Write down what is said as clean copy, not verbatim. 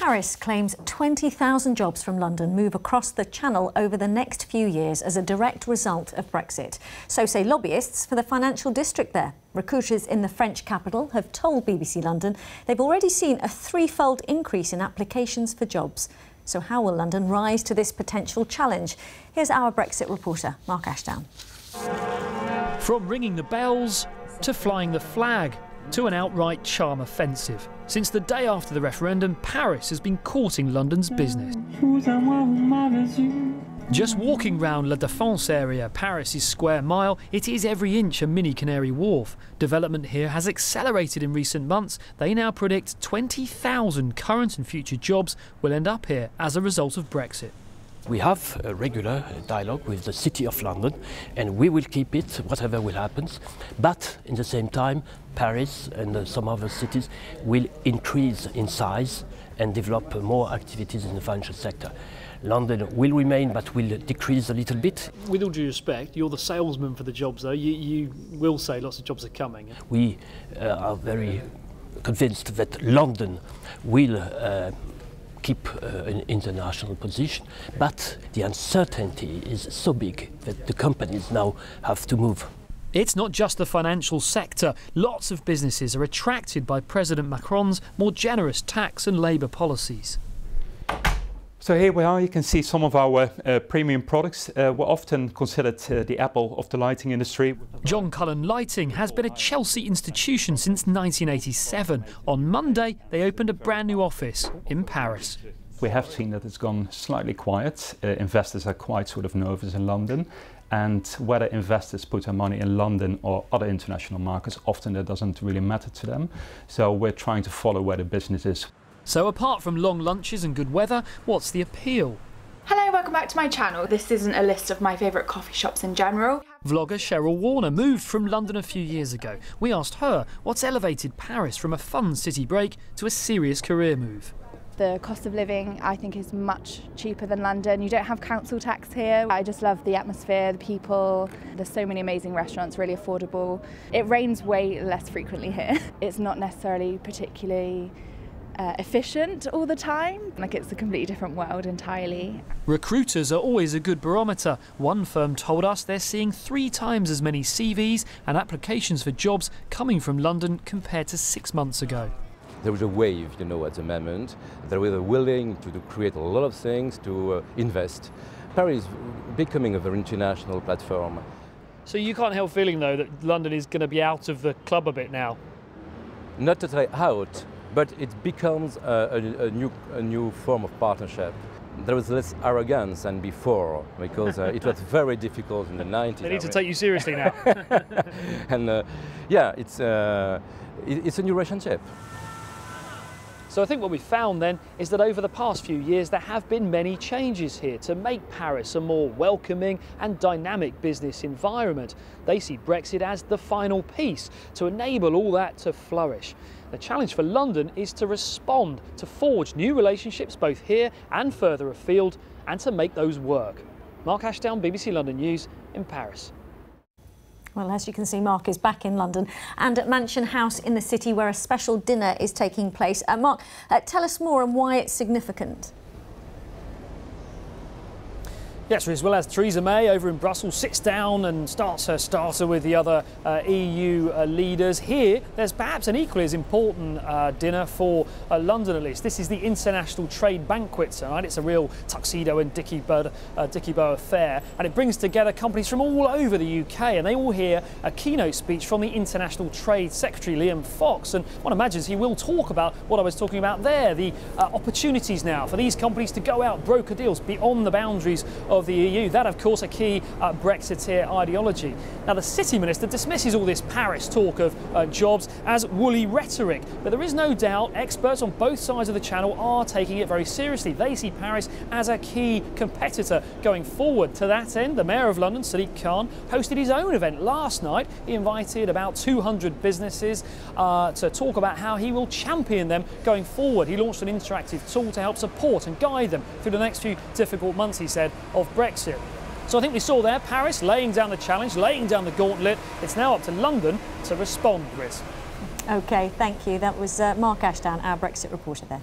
Paris claims 20,000 jobs from London move across the Channel over the next few years as a direct result of Brexit. So say lobbyists for the financial district there. Recruiters in the French capital have told BBC London they've already seen a threefold increase in applications for jobs. So how will London rise to this potential challenge? Here's our Brexit reporter, Marc Ashdown. From ringing the bells to flying the flag to an outright charm offensive. Since the day after the referendum, Paris has been courting London's business. Just walking round La Défense area, Paris's square mile, it is every inch a mini Canary Wharf. Development here has accelerated in recent months. They now predict 20,000 current and future jobs will end up here as a result of Brexit. We have a regular dialogue with the City of London, and we will keep it whatever will happen. But in the same time, Paris and some other cities will increase in size and develop more activities in the financial sector. London will remain, but will decrease a little bit. With all due respect, you're the salesman for the jobs, though. You will say lots of jobs are coming. We are very convinced that London will keep an international position, but the uncertainty is so big that the companies now have to move. It's not just the financial sector. Lots of businesses are attracted by President Macron's more generous tax and labour policies. So here we are, you can see some of our premium products. We're often considered the Apple of the lighting industry. John Cullen Lighting has been a Chelsea institution since 1987. On Monday, they opened a brand new office in Paris. We have seen that it's gone slightly quiet. Investors are quite sort of nervous in London. And whether investors put their money in London or other international markets, often that doesn't really matter to them. So we're trying to follow where the business is. So apart from long lunches and good weather, what's the appeal? Hello, welcome back to my channel. This isn't a list of my favourite coffee shops in general. Vlogger Cheryl Warner moved from London a few years ago. We asked her what's elevated Paris from a fun city break to a serious career move. The cost of living, I think, is much cheaper than London. You don't have council tax here. I just love the atmosphere, the people. There's so many amazing restaurants, really affordable. It rains way less frequently here. It's not necessarily particularly efficient all the time. Like, it's a completely different world entirely. Recruiters are always a good barometer. One firm told us they're seeing 3 times as many CVs and applications for jobs coming from London compared to 6 months ago. There was a wave, at the moment. They were willing to create a lot of things, to invest. Paris is becoming a very international platform. So you can't help feeling, though, that London is going to be out of the club a bit now? Not totally out, but it becomes a new form of partnership. There was less arrogance than before, because it was very difficult in the 90s. They need to take you seriously now. And yeah, it's a new relationship. So I think what we found then is that over the past few years there have been many changes here to make Paris a more welcoming and dynamic business environment. They see Brexit as the final piece to enable all that to flourish. The challenge for London is to respond, to forge new relationships both here and further afield, and to make those work. Marc Ashdown, BBC London News in Paris. Well, as you can see, Marc is back in London and at Mansion House in the city where a special dinner is taking place. Marc, tell us more on why it's significant. Yes, as well as Theresa May over in Brussels sits down and starts her starter with the other EU leaders. Here, there's perhaps an equally as important dinner for London, at least. This is the International Trade Banquet tonight. It's a real tuxedo and Dickie Bow affair, and it brings together companies from all over the UK, and they all hear a keynote speech from the International Trade Secretary, Liam Fox, and one imagines he will talk about what I was talking about there, the opportunities now for these companies to go out, broker deals beyond the boundaries of the EU. That, of course, a key Brexiteer ideology. Now, the City Minister dismisses all this Paris talk of jobs as woolly rhetoric, but there is no doubt experts on both sides of the Channel are taking it very seriously. They see Paris as a key competitor going forward. To that end, the Mayor of London, Sadiq Khan, hosted his own event last night. He invited about 200 businesses to talk about how he will champion them going forward. He launched an interactive tool to help support and guide them through the next few difficult months, he said, of Brexit. So I think we saw there Paris laying down the challenge, laying down the gauntlet. It's now up to London to respond, Chris. OK, thank you. That was Marc Ashdown, our Brexit reporter there.